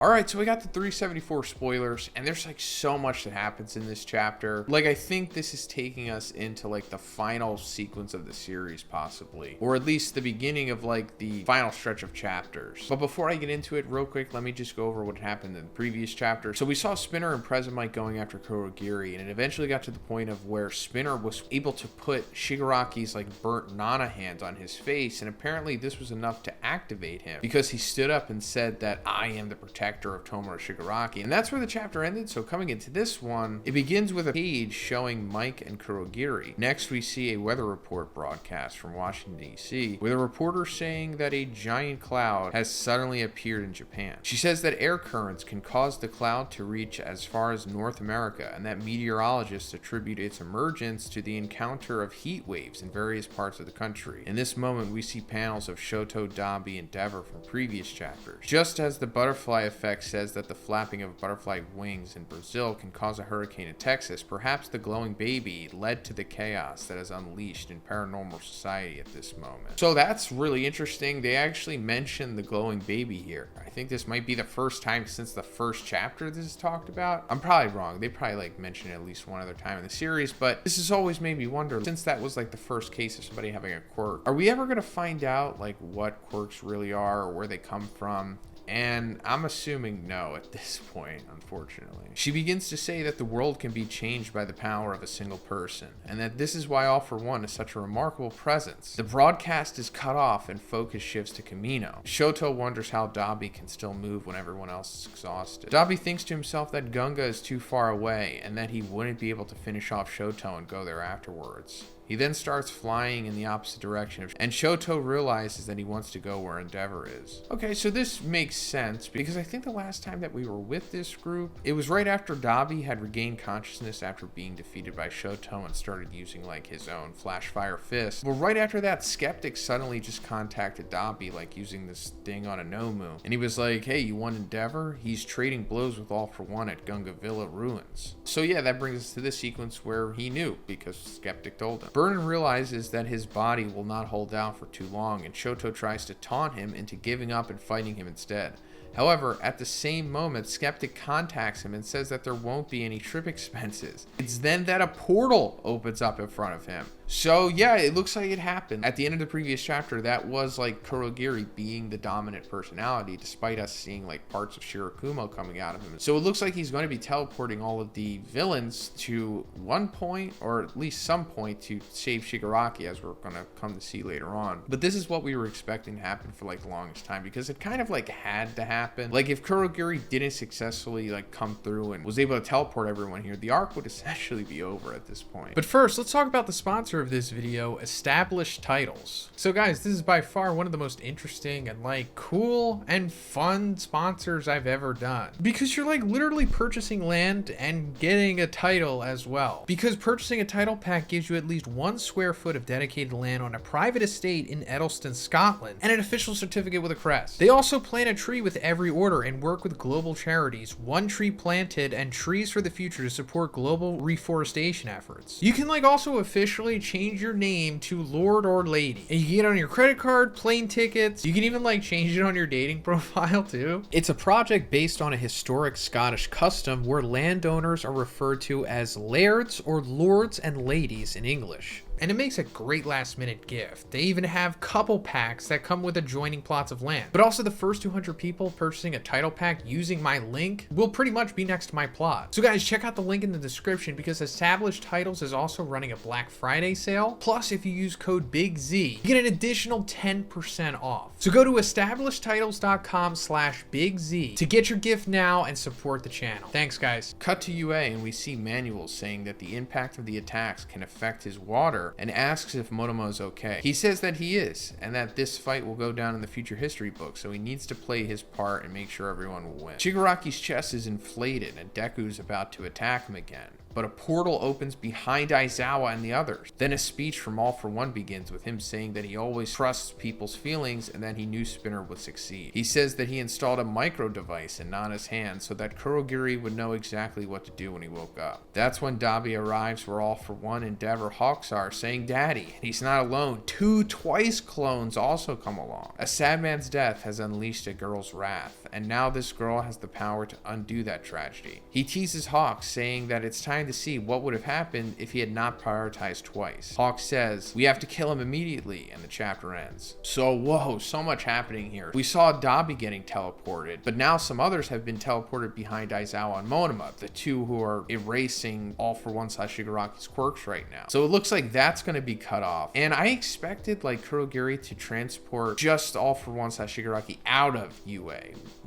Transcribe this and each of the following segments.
Alright, so we got the 374 spoilers, and there's like so much that happens in this chapter. Like, I think this is taking us into like the final sequence of the series, possibly. Or at least the beginning of like the final stretch of chapters. But before I get into it, real quick, let me just go over what happened in the previous chapter. So we saw Spinner and Present Mic going after Kurogiri, and it eventually got to the point of where Spinner was able to put Shigaraki's like burnt Nana hand on his face, and apparently this was enough to activate him, because he stood up and said that I am the protector of Tomura Shigaraki. And that's where the chapter ended. So coming into this one, it begins with a page showing Mike and Kurogiri. Next, we see a weather report broadcast from Washington, D.C., with a reporter saying that a giant cloud has suddenly appeared in Japan. She says that air currents can cause the cloud to reach as far as North America, and that meteorologists attribute its emergence to the encounter of heat waves in various parts of the country. In this moment, we see panels of Shoto, Dabi, and Dever from previous chapters. Just as the butterfly effect says that the flapping of butterfly wings in Brazil can cause a hurricane in Texas, perhaps the glowing baby led to the chaos that is unleashed in paranormal society at this moment. So that's really interesting. They actually mentioned the glowing baby here. I think this might be the first time since the first chapter this is talked about. I'm probably wrong. They probably like mentioned it at least one other time in the series, but this has always made me wonder, since that was like the first case of somebody having a quirk, are we ever going to find out like what quirks really are or where they come from? And I'm assuming no at this point, unfortunately. She begins to say that the world can be changed by the power of a single person, and that this is why All For One is such a remarkable presence. The broadcast is cut off and focus shifts to Kamino. Shoto wonders how Dabi can still move when everyone else is exhausted. Dabi thinks to himself that Gunga is too far away, and that he wouldn't be able to finish off Shoto and go there afterwards. He then starts flying in the opposite direction, and Shoto realizes that he wants to go where Endeavor is. Okay, so this makes sense, because I think the last time that we were with this group, it was right after Dabi had regained consciousness after being defeated by Shoto and started using like his own flash fire fist. But right after that, Skeptic suddenly just contacted Dabi, like using this thing on a Nomu, and he was like, hey, you want Endeavor? He's trading blows with All For One at Gunga Villa Ruins. So yeah, that brings us to this sequence where he knew, because Skeptic told him. Vernon realizes that his body will not hold out for too long, and Shoto tries to taunt him into giving up and fighting him instead. However, at the same moment, Skeptic contacts him and says that there won't be any trip expenses. It's then that a portal opens up in front of him. So yeah, it looks like it happened. At the end of the previous chapter, that was like Kurogiri being the dominant personality, despite us seeing like parts of Shirakumo coming out of him. So it looks like he's going to be teleporting all of the villains to one point, or at least some point, to save Shigaraki, as we're going to come to see later on. But this is what we were expecting to happen for like the longest time, because it kind of like had to happen. Like if Kurogiri didn't successfully like come through and was able to teleport everyone here, the arc would essentially be over at this point. But first, let's talk about the sponsor of this video, Established Titles. So guys, this is by far one of the most interesting and like cool and fun sponsors I've ever done, because you're like literally purchasing land and getting a title as well, because purchasing a title pack gives you at least 1 square foot of dedicated land on a private estate in Edelston, Scotland, and an official certificate with a crest. They also plant a tree with every order and work with global charities, 1 tree planted and trees for the future, to support global reforestation efforts. You can like also officially change your name to Lord or Lady, and you can get it on your credit card, plane tickets. You can even like change it on your dating profile too. It's a project based on a historic Scottish custom where landowners are referred to as lairds or lords and ladies in English. And it makes a great last minute gift. They even have couple packs that come with adjoining plots of land. But also the first 200 people purchasing a title pack using my link will pretty much be next to my plot. So guys, check out the link in the description, because Established Titles is also running a Black Friday sale. Plus, if you use code BIGZ, you get an additional 10% off. So go to establishedtitles.com/BigZ to get your gift now and support the channel. Thanks guys. Cut to UA, and we see manuals saying that the impact of the attacks can affect his water, and asks if Motomo is okay. He says that he is, and that this fight will go down in the future history book, so he needs to play his part and make sure everyone will win. Shigaraki's chest is inflated, and Deku's about to attack him again. But a portal opens behind Aizawa and the others. Then a speech from All For One begins, with him saying that he always trusts people's feelings and that he knew Spinner would succeed. He says that he installed a micro device in Nana's hand so that Kurogiri would know exactly what to do when he woke up. That's when Dabi arrives, where All For One and Dever Hawks are, saying daddy. And he's not alone. 2 twice clones also come along. A sad man's death has unleashed a girl's wrath, and now this girl has the power to undo that tragedy. He teases Hawk, saying that it's time to see what would have happened if he had not prioritized Twice. Hawk says, "We have to kill him immediately," and the chapter ends. So, whoa, so much happening here. We saw Dabi getting teleported, but now some others have been teleported behind Aizawa and Monoma, the two who are erasing All For One / Shigaraki's quirks right now. So it looks like that's going to be cut off. And I expected like Kurogiri to transport just All For One / Shigaraki out of UA,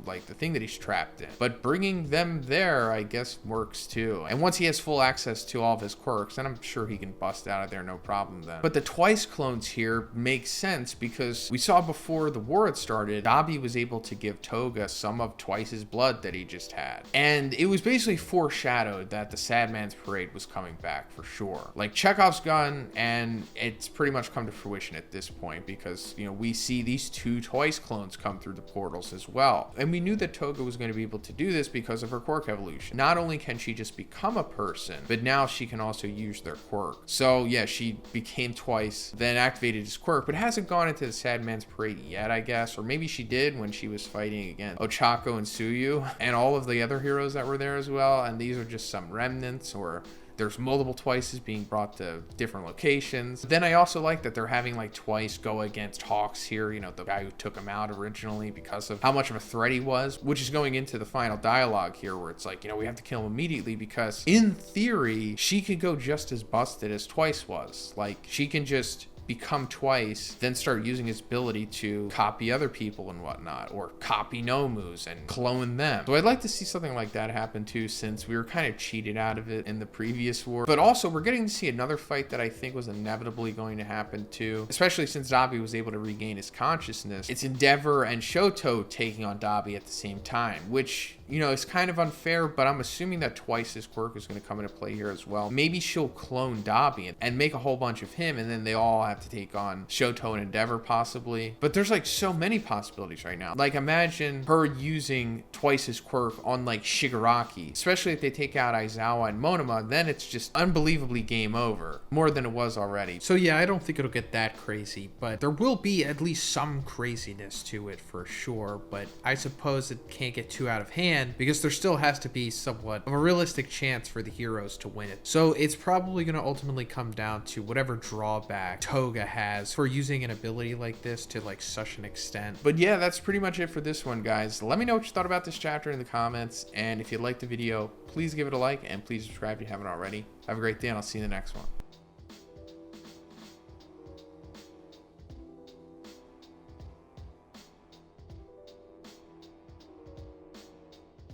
like the thing that he's trapped in. But bringing them there, I guess, works too. And once he has full access to all of his quirks, then I'm sure he can bust out of there no problem then. But the Twice clones here make sense because we saw before the war had started, Dabi was able to give Toga some of Twice's blood that he just had. And it was basically foreshadowed that the Sad Man's Parade was coming back for sure. Like Chekhov's gun, and it's pretty much come to fruition at this point because, you know, we see these two Twice clones come through the portals as well. And we knew that Toga was going to be able to do this because of her quirk evolution. Not only can she just become a person, but now she can also use their quirk. So yeah, she became Twice, then activated his quirk, but hasn't gone into the Sad Man's Parade yet, I guess. Or maybe she did when she was fighting against Ochako and Tsuyu and all of the other heroes that were there as well. And these are just some remnants, or there's multiple Twices being brought to different locations. Then I also like that they're having like Twice go against Hawks here, you know, the guy who took him out originally because of how much of a threat he was, which is going into the final dialogue here where it's like, you know, we have to kill him immediately because in theory, she could go just as busted as Twice was. Like she can just become Twice, then start using his ability to copy other people and whatnot, or copy Nomus and clone them. So I'd like to see something like that happen too, since we were kind of cheated out of it in the previous war. But also we're getting to see another fight that I think was inevitably going to happen too, especially since Dabi was able to regain his consciousness. It's Endeavor and Shoto taking on Dabi at the same time, which, you know, it's kind of unfair, but I'm assuming that Twice's quirk is going to come into play here as well. Maybe she'll clone Dabi and make a whole bunch of him, and then they all have to take on Shoto and Endeavor possibly. But there's like so many possibilities right now. Like imagine her using Twice's quirk on like Shigaraki, especially if they take out Aizawa and Monoma, then it's just unbelievably game over, more than it was already. So yeah, I don't think it'll get that crazy, but there will be at least some craziness to it for sure. But I suppose it can't get too out of hand because there still has to be somewhat of a realistic chance for the heroes to win it. So it's probably going to ultimately come down to whatever drawback Toga has for using an ability like this to like such an extent. But yeah, that's pretty much it for this one, guys. Let me know what you thought about this chapter in the comments, and if you liked the video, please give it a like and please subscribe if you haven't already. Have a great day, and I'll see you in the next one.